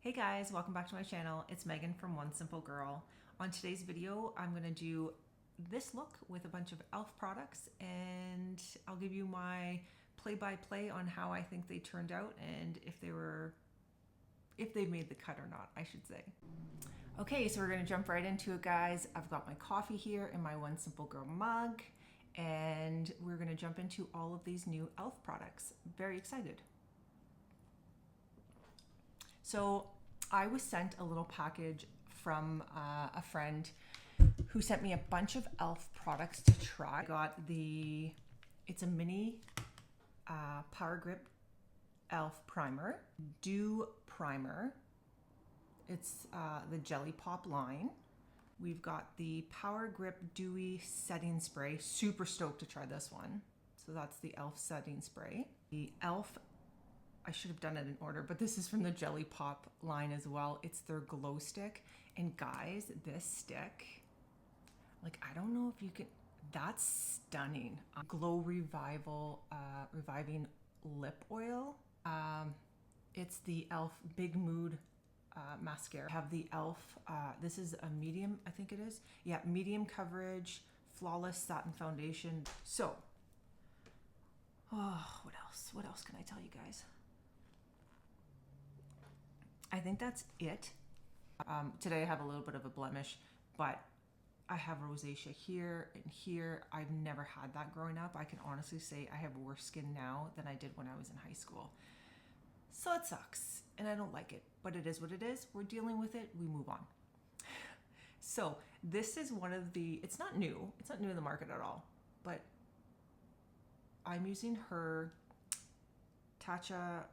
Hey guys, welcome back to my channel. It's Megan from oneSimplegirl. On today's video, I'm gonna do this look with a bunch of e.l.f. products, and I'll give you my play-by-play on how I think they turned out and if they made the cut or not, I should say. Okay, so we're gonna jump right into it, guys. I've got my coffee here in my oneSimplegirl mug, and we're gonna jump into all of these new e.l.f. products. Very excited. So I was sent a little package from a friend who sent me a bunch of e.l.f. products to try. I got it's a mini Power Grip e.l.f. primer, Dew primer. It's the Jelly Pop line. We've got the Power Grip Dewy Setting Spray. Super stoked to try this one. So that's the e.l.f. setting spray. The e.l.f. I should have done it in order, but this is from the Jelly Pop line as well. It's their glow stick. And guys, this stick, like, I don't know if you can, that's stunning. Glow Reviving Lip Oil. It's the e.l.f. Big Mood mascara. I have the e.l.f. This is a medium, I think it is. Yeah, medium coverage, flawless satin foundation. So, what else? What else can I tell you guys? I think that's it. Today I have a little bit of a blemish, but I have rosacea here and here. I've never had that growing up. I can honestly say I have worse skin now than I did when I was in high school. So it sucks and I don't like it, but it is what it is. We're dealing with it, we move on. So this is one of the, it's not new in the market at all, but I'm using her Tatcha,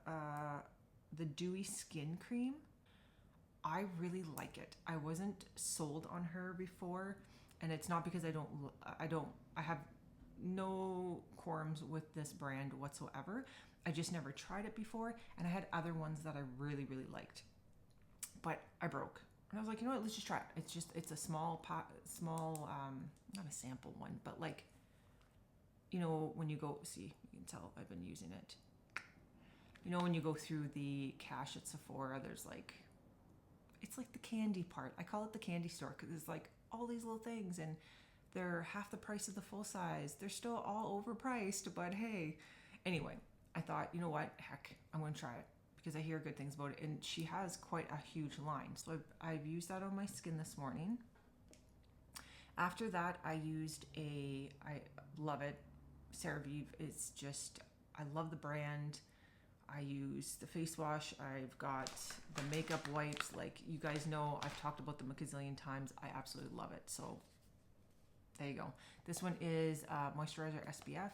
the Dewy Skin Cream. I really like it. I wasn't sold on her before, and it's not because I have no qualms with this brand whatsoever. I just never tried it before, and I had other ones that I really, really liked, but I broke. And I was like, you know what, let's just try it. It's a small, not a sample one, but like, you know, when you go, see, you can tell I've been using it. You know, when you go through the cash at Sephora, there's like, it's like the candy part. I call it the candy store because there's like all these little things and they're half the price of the full size. They're still all overpriced, but hey. Anyway, I thought, you know what, heck, I'm going to try it because I hear good things about it. And she has quite a huge line. So I've used that on my skin this morning. After that, I used I love it, CeraVe. It's just, I love the brand. I use the face wash. I've got the makeup wipes. Like, you guys know, I've talked about them a gazillion times. I absolutely love it. So there you go. This one is moisturizer SPF.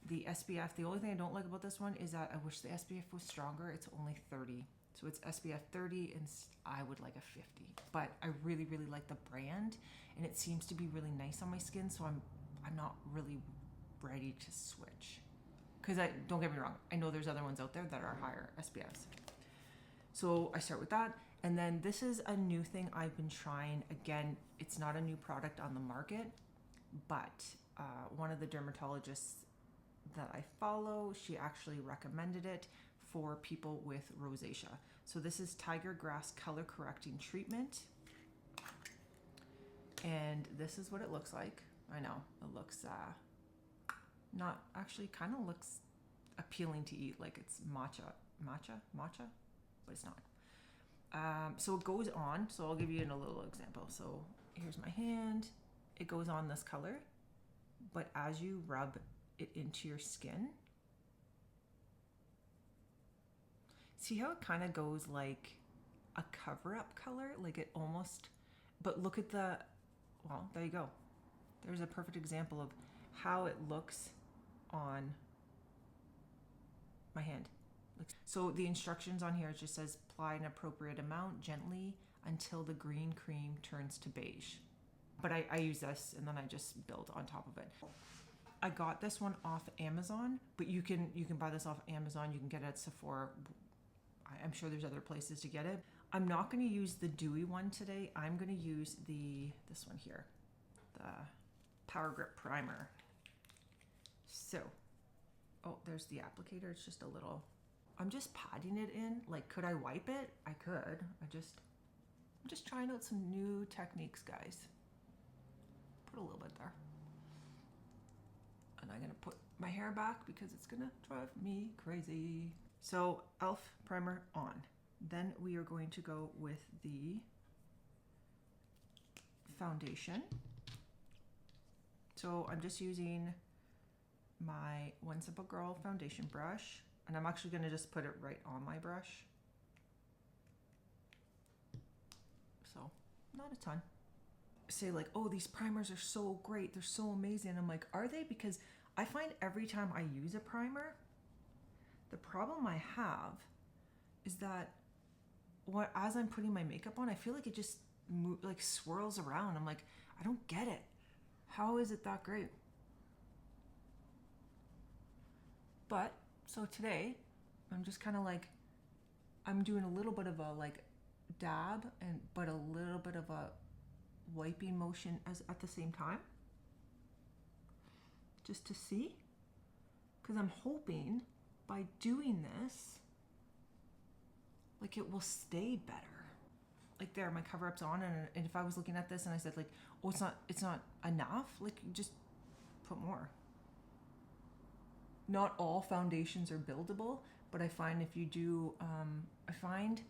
The SPF, the only thing I don't like about this one is that I wish the SPF was stronger. It's only 30. So it's SPF 30 and I would like a 50. But I really, really like the brand and it seems to be really nice on my skin. So I'm not really ready to switch. Because don't get me wrong, I know there's other ones out there that are higher SPFs. So I start with that. And then this is a new thing I've been trying. Again, it's not a new product on the market, but one of the dermatologists that I follow, she actually recommended it for people with rosacea. So this is Tiger Grass Color Correcting Treatment. And this is what it looks like. I know, it looks not actually, kind of looks appealing to eat, like it's matcha, but it's not. So it goes on, so I'll give you a little example. So here's my hand, it goes on this color, but as you rub it into your skin, see how it kind of goes like a cover-up color, like it almost, but look at well, there you go. There's a perfect example of how it looks on my hand. So the instructions on here, it just says apply an appropriate amount gently until the green cream turns to beige. But I use this and then I just build on top of it. I got this one off Amazon, but you can buy this off Amazon. You can get it at Sephora. I'm sure there's other places to get it. I'm not going to use the dewy one today. I'm going to use this one here, the Power Grip Primer. So, oh, there's the applicator. It's just a little I'm just patting it in. Like, could I wipe it? I could. I'm just trying out some new techniques, guys. Put a little bit there. And I'm gonna put my hair back because it's gonna drive me crazy. So e.l.f. primer on. Then we are going to go with the foundation. So I'm just using my oneSimplegirl foundation brush, and I'm actually gonna just put it right on my brush. So not a ton. Say like, oh, these primers are so great, they're so amazing. I'm like, are they? Because I find every time I use a primer, the problem I have is that as I'm putting my makeup on, I feel like it just like swirls around. I'm like, I don't get it. How is it that great? But so today I'm just kind of like, I'm doing a little bit of a like dab but a little bit of a wiping motion at the same time, just to see, because I'm hoping by doing this, like, it will stay better. Like there, my cover up's on, and if I was looking at this and I said like, oh, it's not enough, like, you just put more. Not all foundations are buildable, but I find if you do, I find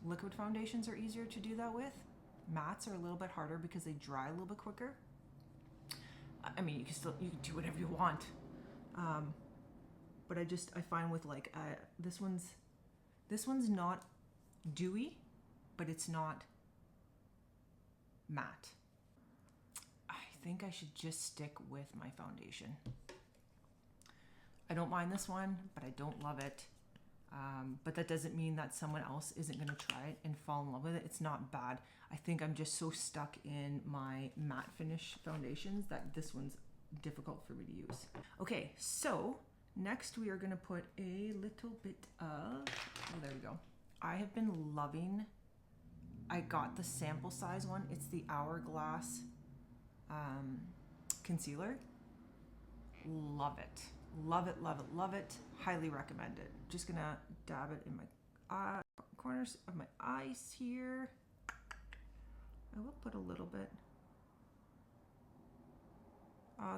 liquid foundations are easier to do that with. Mattes are a little bit harder because they dry a little bit quicker. I mean, you can do whatever you want. But I find with like, this one's not dewy, but it's not matte. I think I should just stick with my foundation. I don't mind this one, but I don't love it. But that doesn't mean that someone else isn't gonna try it and fall in love with it. It's not bad. I think I'm just so stuck in my matte finish foundations that this one's difficult for me to use. Okay, so next we are gonna put a little bit of, oh, there we go. I have been loving, I got the sample size one. It's the Hourglass concealer. Love it. Love it, love it, love it. Highly recommend it. Just gonna dab it in my corners of my eyes here. I will put a little bit.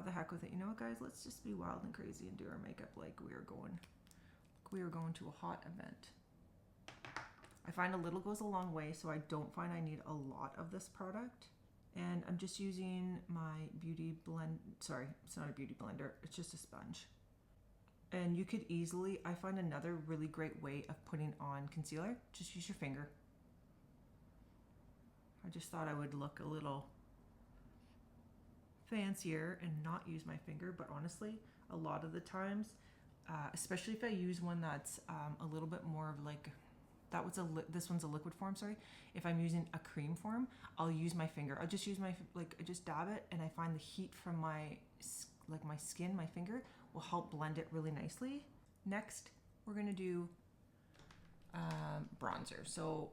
The heck with it. You know what, guys? Let's just be wild and crazy and do our makeup like we are going to a hot event. I find a little goes a long way, so I don't find I need a lot of this product. And I'm just using my beauty blend. Sorry, it's not a beauty blender. It's just a sponge. And you could easily, I find another really great way of putting on concealer, just use your finger. I just thought I would look a little fancier and not use my finger, but honestly, a lot of the times, especially if I use one that's a little bit more of like, this one's a liquid form, sorry. If I'm using a cream form, I'll use my finger. I'll just use I just dab it, and I find the heat from my skin, my finger, will help blend it really nicely. Next, we're gonna do bronzer. So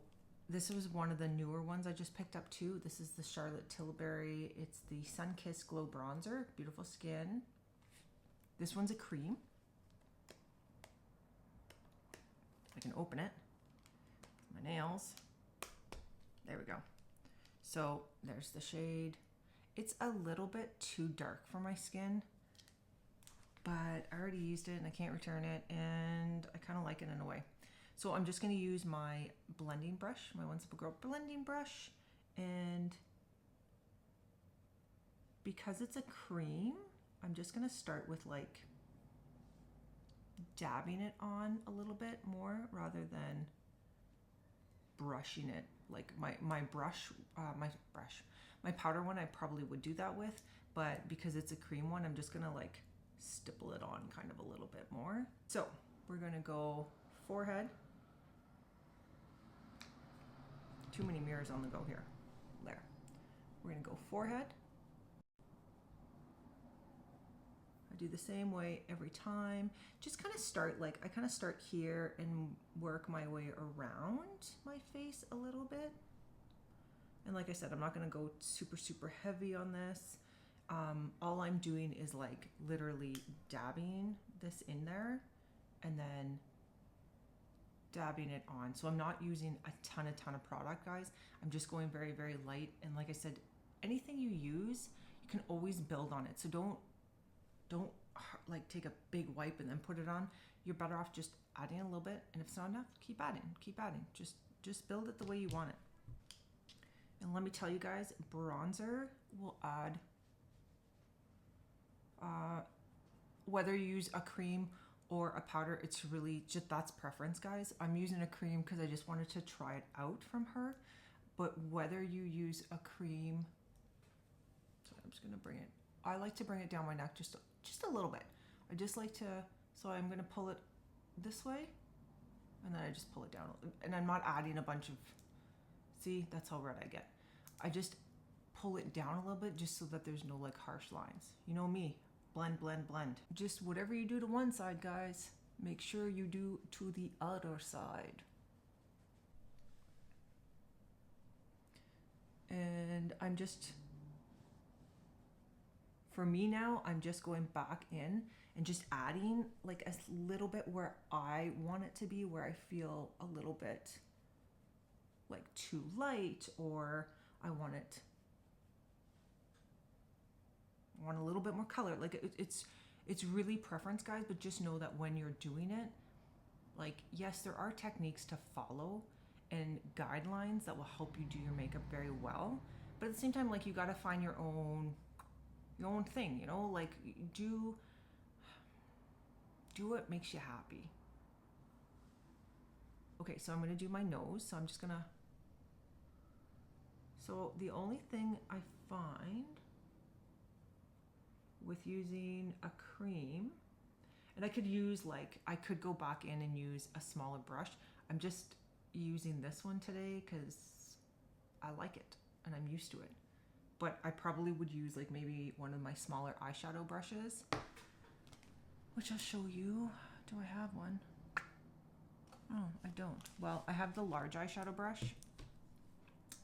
this was one of the newer ones I just picked up too. This is the Charlotte Tilbury. It's the Sun Kiss Glow Bronzer. Beautiful skin. This one's a cream. I can open it. My nails. There we go. So there's the shade. It's a little bit too dark for my skin, but I already used it and I can't return it, and I kind of like it in a way. So I'm just going to use my blending brush, my oneSimplegirl blending brush, and because it's a cream, I'm just going to start with like dabbing it on a little bit more rather than brushing it. Like my powder one I probably would do that with, but because it's a cream one, I'm just gonna like stipple it on kind of a little bit more. So we're gonna go forehead. Too many mirrors on the go here. There. We're gonna go forehead. I do the same way every time. Just kind of start like, I kind of start here and work my way around my face a little bit. And like I said, I'm not gonna go super, super heavy on this. All I'm doing is like literally dabbing this in there and then dabbing it on. So I'm not using a ton of product, guys. I'm just going very, very light. And like I said, anything you use, you can always build on it. So don't like take a big wipe and then put it on. You're better off just adding a little bit, and if it's not enough, keep adding. Just build it the way you want it. And let me tell you guys, bronzer will add, whether you use a cream or a powder, it's really just, that's preference, guys. I'm using a cream because I just wanted to try it out from her. But whether you use a cream, so I'm just gonna bring it, I like to bring it down my neck just a little bit. I just like to, so I'm gonna pull it this way, and then I just pull it down. And I'm not adding a bunch of, see, that's how red I get. I just pull it down a little bit just so that there's no like harsh lines. You know me, blend, blend, blend. Just whatever you do to one side, guys, make sure you do to the other side. And I'm just, for me now, I'm just going back in and just adding like a little bit where I want it to be, where I feel a little bit like too light, or I want a little bit more color. Like it's really preference, guys, but just know that when you're doing it, like, yes, there are techniques to follow and guidelines that will help you do your makeup very well, but at the same time, like, you got to find your own thing, you know, like do what makes you happy. Okay, so I'm going to do my nose. So I'm just going to, so the only thing I find with using a cream, and I could use like, I could go back in and use a smaller brush. I'm just using this one today because I like it and I'm used to it. But I probably would use like maybe one of my smaller eyeshadow brushes, which I'll show you. Do I have one? Oh, I don't. Well, I have the large eyeshadow brush.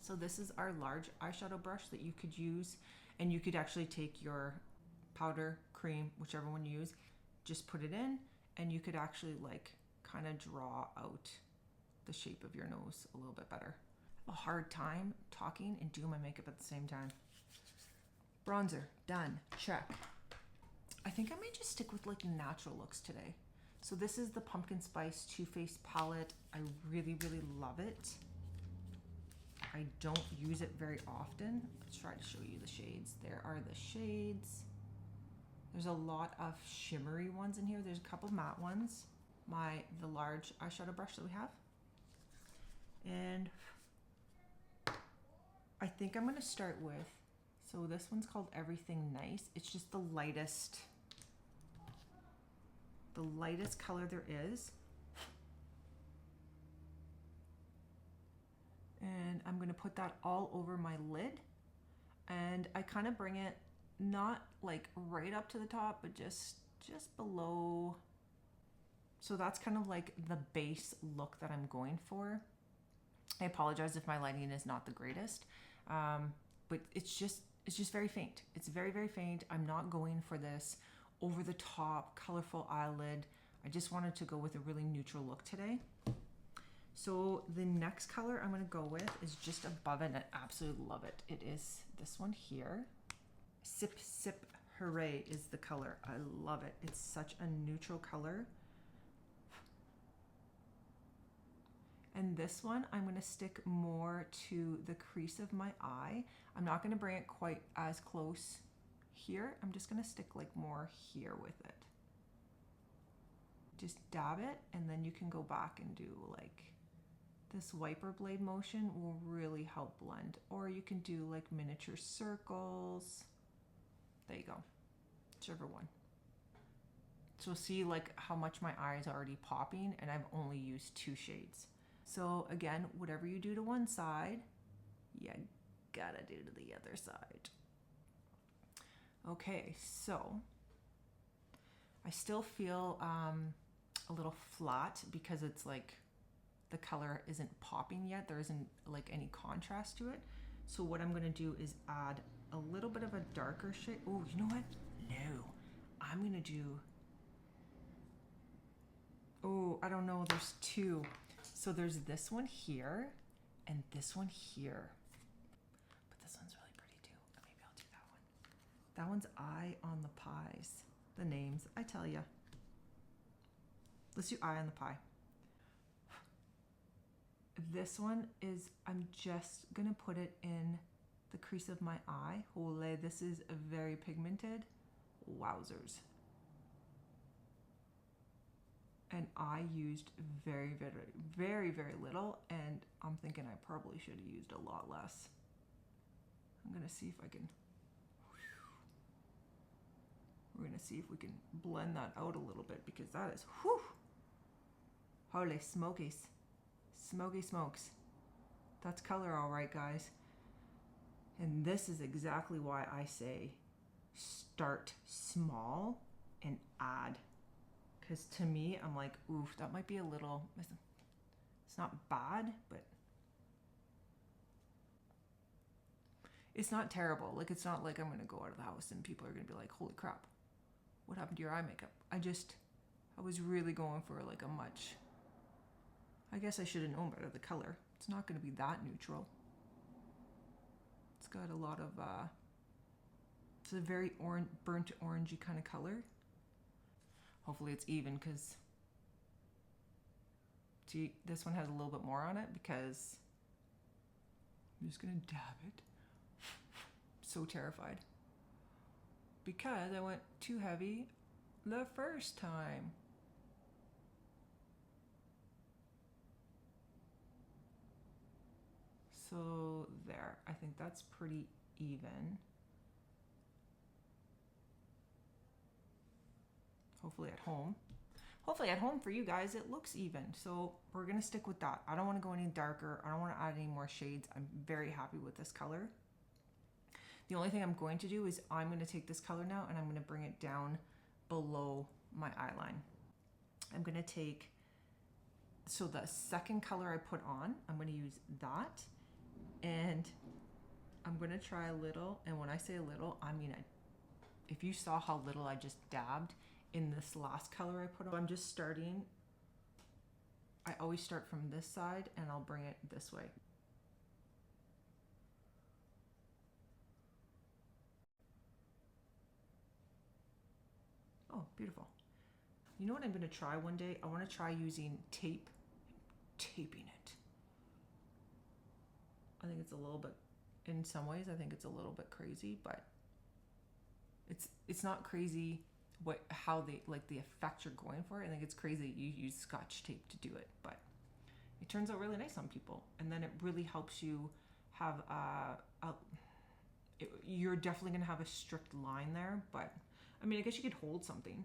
So this is our large eyeshadow brush that you could use, and you could actually take your powder, cream, whichever one you use, just put it in, and you could actually like kind of draw out the shape of your nose a little bit better. I have a hard time talking and doing my makeup at the same time. Bronzer, done, check. I think I may just stick with like natural looks today. So this is the Pumpkin Spice Too Faced palette. I really, really love it. I don't use it very often. Let's try to show you the shades. There are the shades. There's a lot of shimmery ones in here. There's a couple matte ones. The large eyeshadow brush that we have. And I think I'm gonna start with, so this one's called Everything Nice. It's just the lightest color there is. And I'm gonna put that all over my lid. And I kind of bring it not like right up to the top, but just below. So that's kind of like the base look that I'm going for. I apologize if my lighting is not the greatest, but it's just very faint. It's very, very faint. I'm not going for this over the top colorful eyelid. I just wanted to go with a really neutral look today. So the next color I'm going to go with is just above it, and I absolutely love it. It is this one here. Sip Sip Hooray is the color. I love it. It's such a neutral color. And this one, I'm going to stick more to the crease of my eye. I'm not going to bring it quite as close here. I'm just going to stick like more here with it. Just dab it, and then you can go back and do like this wiper blade motion will really help blend. Or you can do like miniature circles. There you go. Whichever one. So see like how much my eye is already popping, and I've only used 2 shades. So again, whatever you do to one side, you gotta do to the other side. Okay, so I still feel a little flat because it's like the color isn't popping yet. There isn't like any contrast to it. So what I'm gonna do is add a little bit of a darker shade. Oh, you know what? No, I'm gonna do, oh, I don't know, there's 2. So there's this one here and this one here. But this one's really pretty too. Maybe I'll do that one. That one's Eye on the Pies. The names, I tell ya. Let's do Eye on the Pie. This one is, I'm just gonna put it in the crease of my eye. Holy, this is very pigmented. Wowzers. And I used very little, and I'm thinking I probably should have used a lot less. I'm gonna see if I can, we're gonna see if we can blend that out a little bit, because that is, whew, holy smokies. Smoky smokes. That's color all right, guys. And this is exactly why I say start small and add. Because to me, I'm like, oof, that might be a little, it's not bad, but it's not terrible. Like, it's not like I'm going to go out of the house and people are going to be like, holy crap, what happened to your eye makeup? I was really going for like a much, I guess I should have known better the color. It's not going to be that neutral. It's got a lot of, it's a very burnt orangey kind of color. Hopefully it's even, because see, this one has a little bit more on it, because I'm just gonna dab it. So terrified. Because I went too heavy the first time. So there, I think that's pretty even. Hopefully at home for you guys, it looks even. So we're gonna stick with that. I don't wanna go any darker. I don't wanna add any more shades. I'm very happy with this color. The only thing I'm going to do is I'm gonna take this color now and I'm gonna bring it down below my eyeline. I'm gonna take, so the second color I put on, I'm gonna use that, and I'm gonna try a little, and when I say a little, I mean, if you saw how little I just dabbed in this last color I put on, I'm just starting, I always start from this side and I'll bring it this way. Oh, beautiful. You know what I'm gonna try one day? I wanna try using tape, taping it. I think it's a little bit, in some ways, I think it's a little bit crazy, but it's not crazy how they, like, the effect you're going for. I think it's crazy that you use Scotch tape to do it, but it turns out really nice on people. And then it really helps you have you're definitely gonna have a strict line there, but I mean, I guess you could hold something,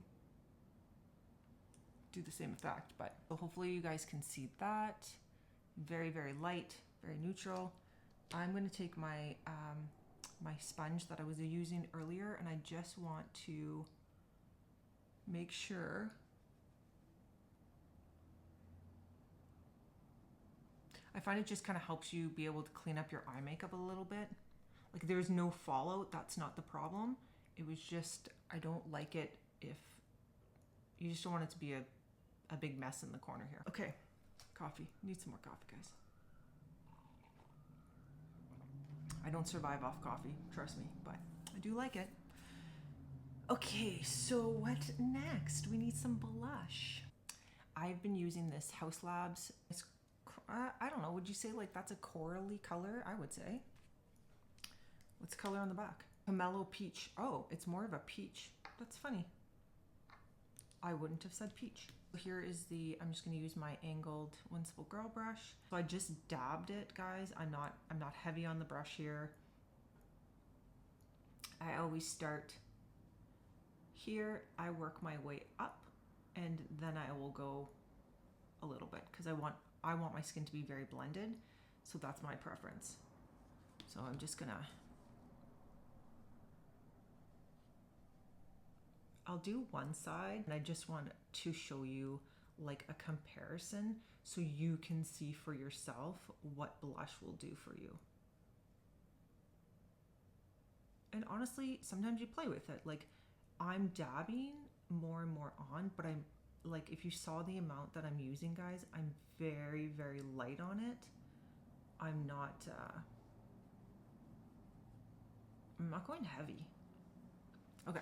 do the same effect, but so hopefully you guys can see that. Very light, very neutral. I'm gonna take my my sponge that I was using earlier, and I just want to make sure I find it just kind of helps you be able to clean up your eye makeup a little bit. Like, there's no fallout, that's not the problem. It was just, I don't like it if you just don't want it to be a big mess in the corner here. Okay, coffee. Need some more coffee, guys. I don't survive off coffee, trust me, but I do like it. Okay, so what next? We need some blush. I've been using this House Labs. It's, I don't know, would you say like that's a corally color? I would say. What's the color on the back? Pomelo peach. Oh, it's more of a peach. That's funny. I wouldn't have said peach. Here is the, I'm just gonna use my angled oneSimplegirl brush. So I just dabbed it, guys. I'm not heavy on the brush here. I always start here, I work my way up, and then I will go a little bit, because I want my skin to be very blended, so that's my preference. So I'm just gonna, I'll do one side, and I just want to show you like a comparison so you can see for yourself what blush will do for you. And honestly, sometimes you play with it. Like, I'm dabbing more and more on, but like if you saw the amount that I'm using, guys, I'm very, very light on it. I'm not going heavy. Okay.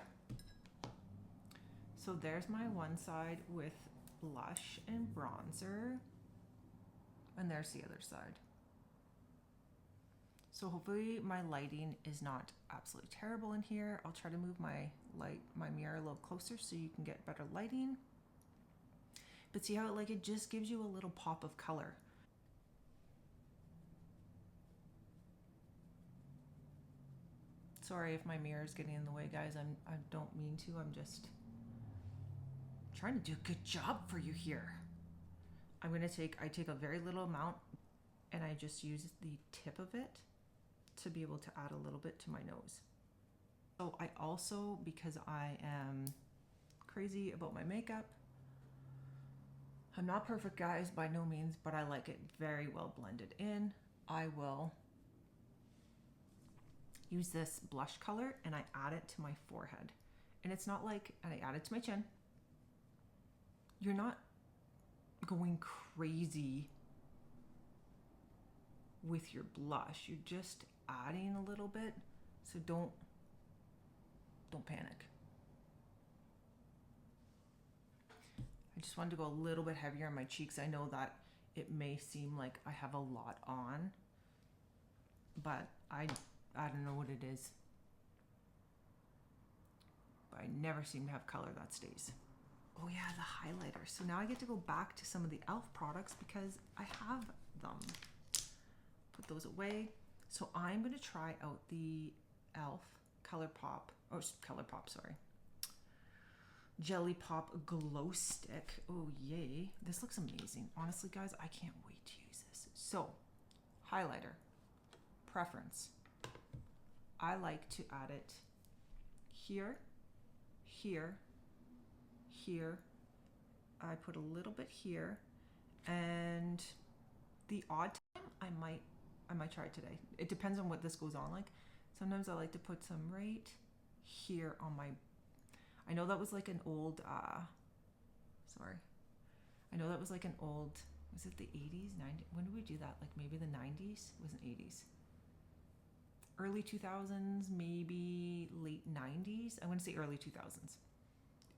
So there's my one side with blush and bronzer. And there's the other side. So hopefully my lighting is not absolutely terrible in here. I'll try to move my mirror a little closer so you can get better lighting. But see how it just gives you a little pop of color. Sorry if my mirror is getting in the way, guys. I don't mean to. I'm just trying to do a good job for you here. I take a very little amount and I just use the tip of it to be able to add a little bit to my nose. So I also, because I am crazy about my makeup, I'm not perfect, guys, by no means, but I like it very well blended in. I will use this blush color and I add it to my forehead. And it's not like, and I add it to my chin. You're not going crazy with your blush. You're just adding a little bit. So don't panic. I just wanted to go a little bit heavier on my cheeks. I know that it may seem like I have a lot on, but I don't know what it is. But I never seem to have color that stays. Oh yeah, the highlighter. So now I get to go back to some of the e.l.f. products because I have them. Put those away. So I'm going to try out the e.l.f. Jelly Pop Glow Stick. Oh yay. This looks amazing. Honestly, guys, I can't wait to use this. So, highlighter. Preference. I like to add it here, here, here. I put a little bit here, and the odd time I might try it today. It depends on what this goes on like. Sometimes I like to put some right here on my, I know that was like an old, I know that was like an old, was it the 80s, 90s? When did we do that? Like maybe the 90s? It wasn't 80s. Early 2000s, maybe late 90s. I'm going to say early 2000s.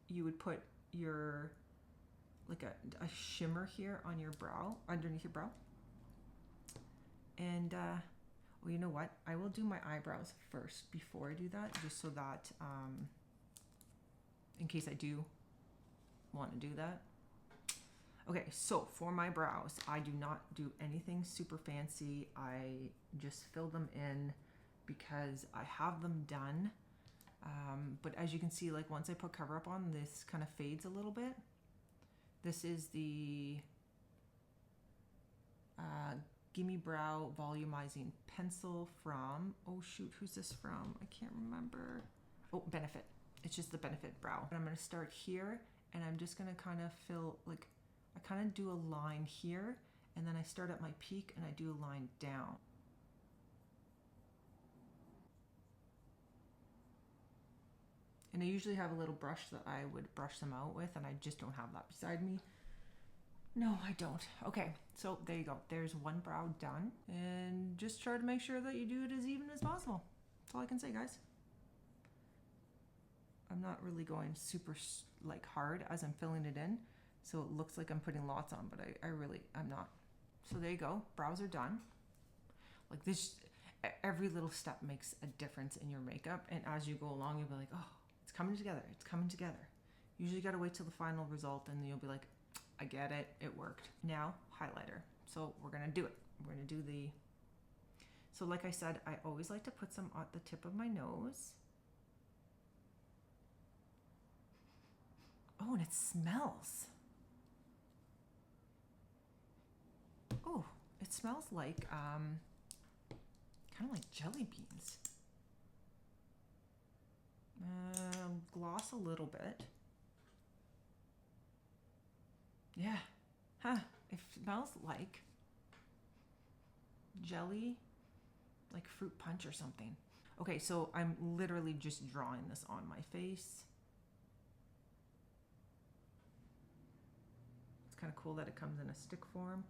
You would put your, like a shimmer here on your brow, underneath your brow. And, well, you know what? I will do my eyebrows first before I do that, just so that, in case I do want to do that. Okay, so for my brows, I do not do anything super fancy. I just fill them in because I have them done. But as you can see, like once I put cover up on, this kind of fades a little bit. This is the Gimme Brow Volumizing Pencil from, oh shoot, who's this from? I can't remember. Oh, Benefit. It's just the Benefit Brow. And I'm going to start here, and I'm just going to kind of fill, like, I kind of do a line here, and then I start at my peak and I do a line down. And I usually have a little brush that I would brush them out with, and I just don't have that beside me. No, I don't. Okay, so there you go. There's one brow done. And just try to make sure that you do it as even as possible. That's all I can say, guys. I'm not really going super like hard as I'm filling it in, so it looks like I'm putting lots on, but I'm not. So there you go. Brows are done. Like this, every little step makes a difference in your makeup, and as you go along, you'll be like, oh, it's coming together. It's coming together. Usually you gotta wait till the final result, and you'll be like, I get it. It worked. Now, highlighter. So we're gonna do it. We're gonna do the. So like I said, I always like to put some at the tip of my nose. Oh, and it smells. Oh, it smells like kind of like jelly beans. Gloss a little bit. Yeah, huh? It smells like jelly, like fruit punch or something. Okay, so I'm literally just drawing this on my face. kind of cool that it comes in a stick form.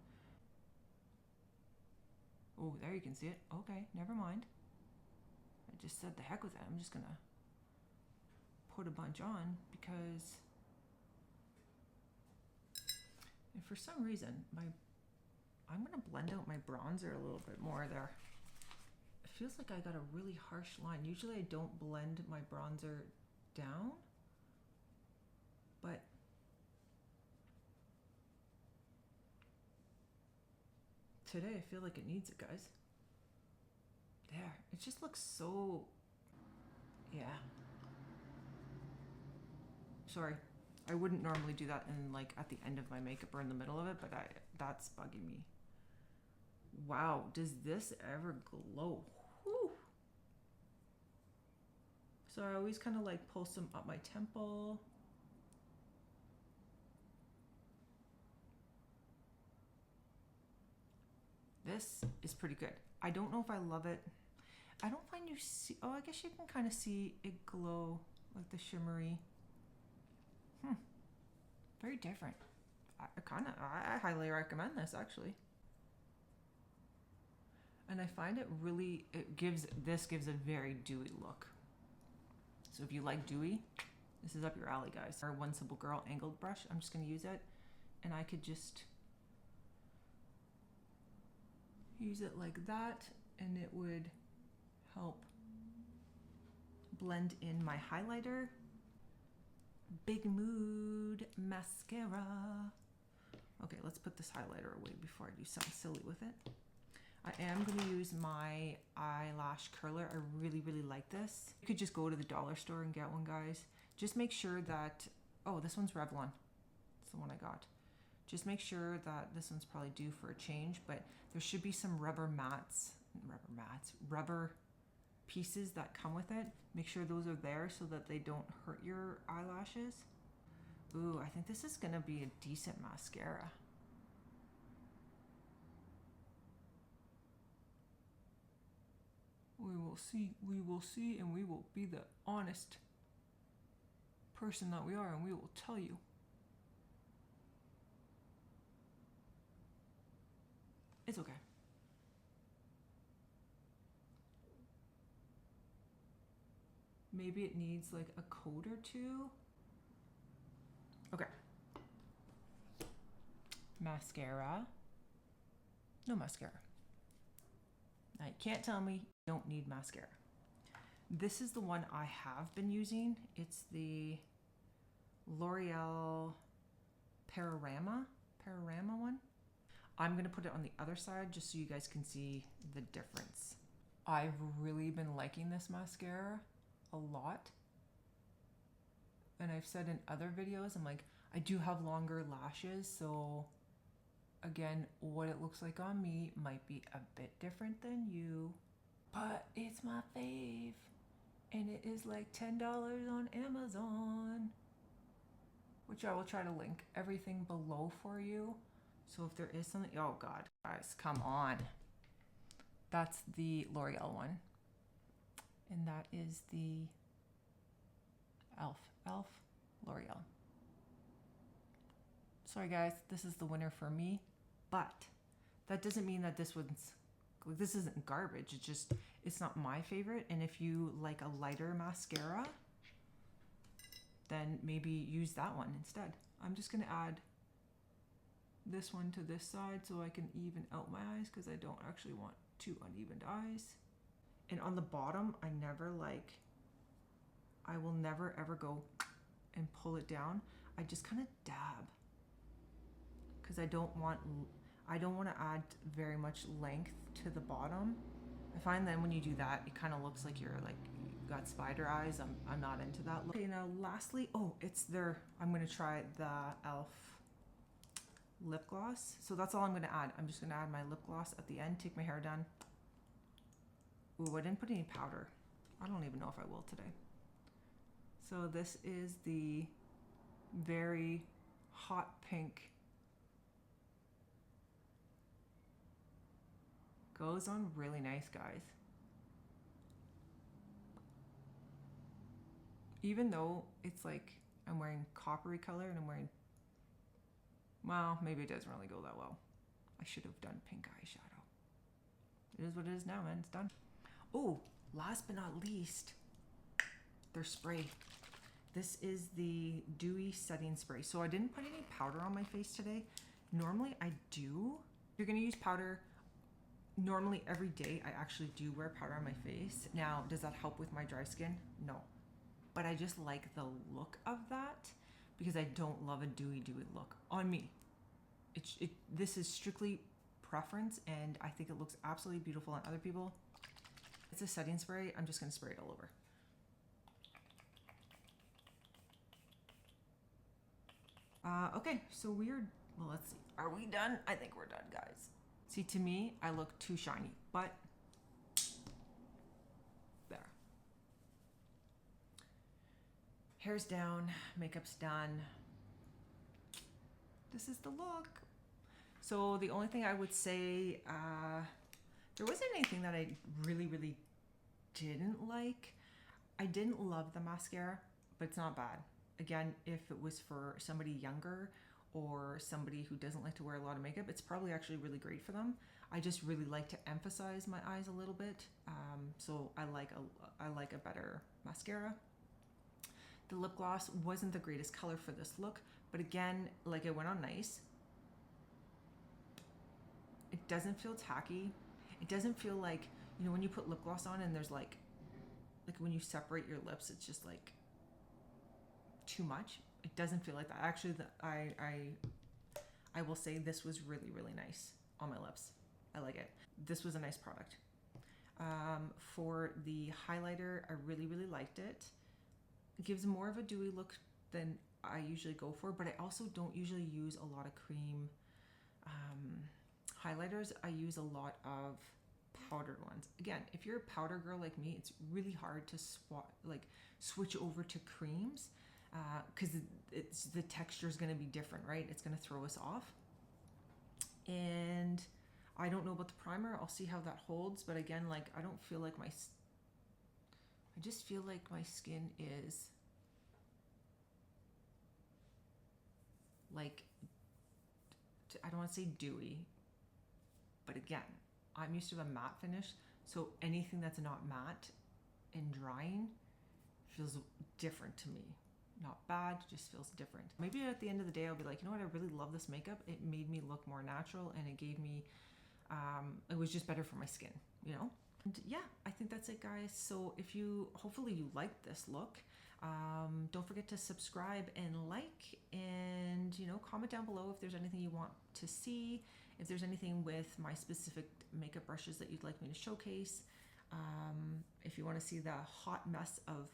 Oh, there you can see it. Okay, never mind. I just said the heck with it. I'm just gonna put a bunch on because, and for some reason, I'm gonna blend out my bronzer a little bit more there. It feels like I got a really harsh line. Usually I don't blend my bronzer down, but today I feel like it needs it, guys. There, it just looks so, yeah. Sorry, I wouldn't normally do that in like at the end of my makeup or in the middle of it, but that's bugging me. Wow, does this ever glow? Whew. So I always kind of like pull some up my temple. This is pretty good. I don't know if I love it. I don't find you see, oh, I guess you can kind of see it glow, like the shimmery. Very different. I highly recommend this actually. And I find it really, this gives a very dewy look. So if you like dewy, this is up your alley, guys. Our oneSimplegirl angled brush, I'm just gonna use it. And I could just use it like that, and it would help blend in my highlighter. Big Mood mascara. Okay, let's put this highlighter away before I do something silly with it. I am going to use my eyelash curler. I really, really like this. You could just go to the dollar store and get one, guys. Just make sure that, oh, this one's Revlon. It's the one I got. Just make sure that this one's probably due for a change, but there should be some rubber pieces that come with it. Make sure those are there so that they don't hurt your eyelashes. Ooh, I think this is gonna be a decent mascara. We will see, and we will be the honest person that we are, and we will tell you. It's okay. Maybe it needs like a coat or two. Okay. Mascara. No mascara. Now you can't tell me you don't need mascara. This is the one I have been using. It's the L'Oreal Panorama one. I'm gonna put it on the other side just so you guys can see the difference. I've really been liking this mascara a lot. And I've said in other videos, I'm like, I do have longer lashes, so again, what it looks like on me might be a bit different than you, but it's my fave. And it is like $10 on Amazon, which I will try to link everything below for you. So if there is something, oh God, guys, come on. That's the L'Oreal one. And that is the E.L.F. L'Oreal. Sorry guys, this is the winner for me, but that doesn't mean that this isn't garbage. It's not my favorite. And if you like a lighter mascara, then maybe use that one instead. I'm just gonna add this one to this side so I can even out my eyes, because I don't actually want too uneven eyes. And on the bottom, I will never ever go and pull it down. I just kind of dab, because I don't want to add very much length to the bottom. I find then when you do that, it kind of looks like you've got spider eyes. I'm not into that look. Okay, now lastly, I'm gonna try the E.L.F. lip gloss. So that's all I'm gonna add. I'm just gonna add my lip gloss at the end, take my hair done. Ooh, I didn't put any powder. I don't even know if I will today. So this is the very hot pink. Goes on really nice, guys. Even though it's like I'm wearing coppery color and I'm wearing Well, maybe it doesn't really go that well. I should have done pink eyeshadow. It is what it is now, man. It's done. Oh, last but not least, their spray. This is the Dewy Setting Spray. So I didn't put any powder on my face today. Normally I do. You're gonna use powder. Normally every day I actually do wear powder on my face. Now, does that help with my dry skin? No. But I just like the look of that because I don't love a dewy look on me. This is strictly preference, and I think it looks absolutely beautiful on other people. It's a setting spray. I'm just gonna spray it all over. Okay, so well, let's see. Are we done? I think we're done, guys. See, to me, I look too shiny, but there. Hair's down, makeup's done. This is the look. So the only thing I would say, there wasn't anything that I really didn't like. I didn't love the mascara, but it's not bad. Again, if it was for somebody younger or somebody who doesn't like to wear a lot of makeup, it's probably actually really great for them. I just really like to emphasize my eyes a little bit, so I like a better mascara. The lip gloss wasn't the greatest color for this look, but again, like, it went on nice. It doesn't feel tacky. It doesn't feel like, you know, when you put lip gloss on and there's like when you separate your lips, it's just like too much. It doesn't feel like that. Actually, I will say this was really nice on my lips. I like it. This was a nice product. For the highlighter, I really liked it. It gives more of a dewy look than I usually go for, but I also don't usually use a lot of cream highlighters. I use a lot of powdered ones. Again, if you're a powder girl like me, it's really hard to switch over to creams because the texture is going to be different, right? It's going to throw us off. And I don't know about the primer. I'll see how that holds. But again, like, I don't feel like I just feel like my skin is like, I don't want to say dewy, but again, I'm used to a matte finish. So anything that's not matte and drying feels different to me. Not bad, just feels different. Maybe at the end of the day, I'll be like, you know what, I really love this makeup. It made me look more natural, and it gave me, it was just better for my skin, you know? And yeah, I think that's it, guys. So hopefully you liked this look. Don't forget to subscribe and like, and, you know, comment down below if there's anything you want to see, if there's anything with my specific makeup brushes that you'd like me to showcase. If you want to see the hot mess of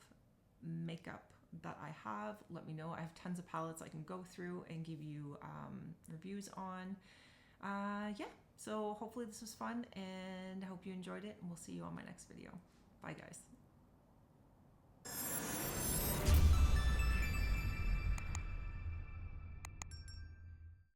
makeup that I have, let me know. I have tons of palettes I can go through and give you reviews on. Yeah, so hopefully this was fun, and I hope you enjoyed it, and we'll see you on my next video. Bye, guys.